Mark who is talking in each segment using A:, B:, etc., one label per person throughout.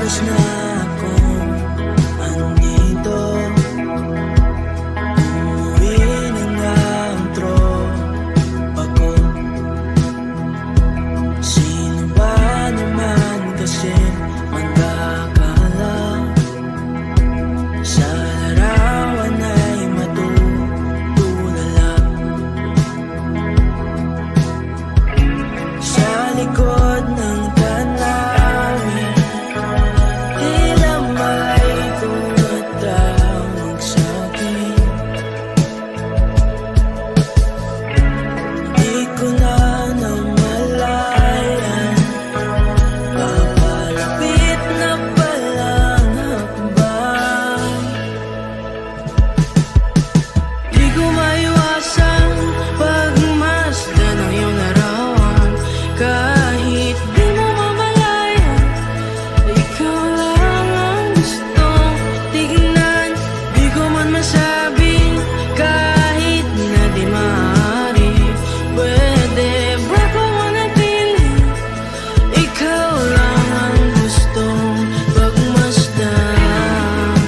A: oras na akong andito, umuwi ng antro ako. Sino ba naman kasi magkakala sa larawan ay matutulala? Sa likod ng tanawin, tila may tumatawag sa'kin. Di ko na namalayan, papalapit na palang hakbang. Di ko maiwasan pagmasdan ng iyong larawan. Kahit di mo mamalayan, ikaw lang ang gustong tignan. Di ko man masabi kahit na di maaari. Pwede ba ko manatili? Ikaw lang ang gustong pagmasdan.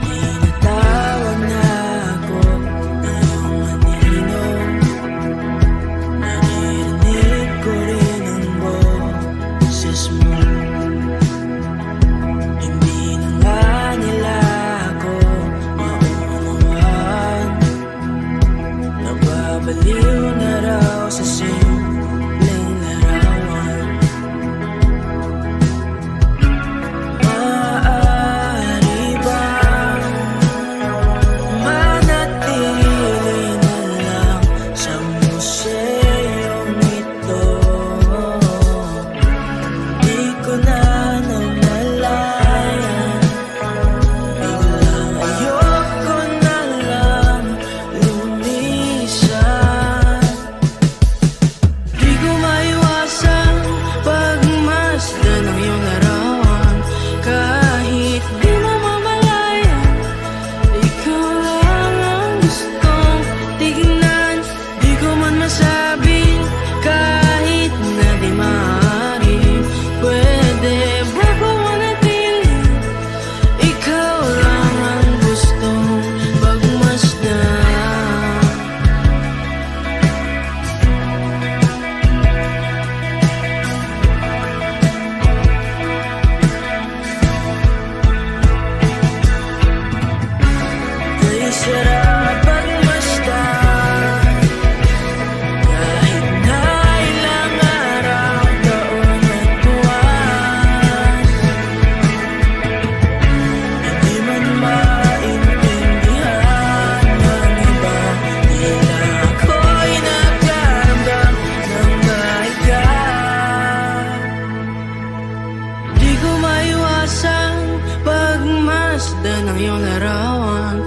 A: Tinatawag na ako ngayong anino, naririnig ko rin ang boses mo. Hindi na nga nila ako maunawaan, nababaliw na raw sa simpleng larawan. Maaari bang manatili na lang sa museyong ito? Di ko na namalayan, biglang ayoko na lang lumisan. Di ko maiwasan pagmasdan ng iyong larawan. Kahit di mo mamalayan, ikaw lang ang gustong tignan. Di ko man masabi kahit na di maaari. Pwede ba ko manatili? Ikaw lang ang gustong pagmasdan. Ay sarap pagmasdan, kahit na ilang araw, taon at buwan. Hindi man maintindihan ng iba, tila ako'y nagkaramdam ng mahigat. Di ko maiwasan pagmasdan ng iyong larawan.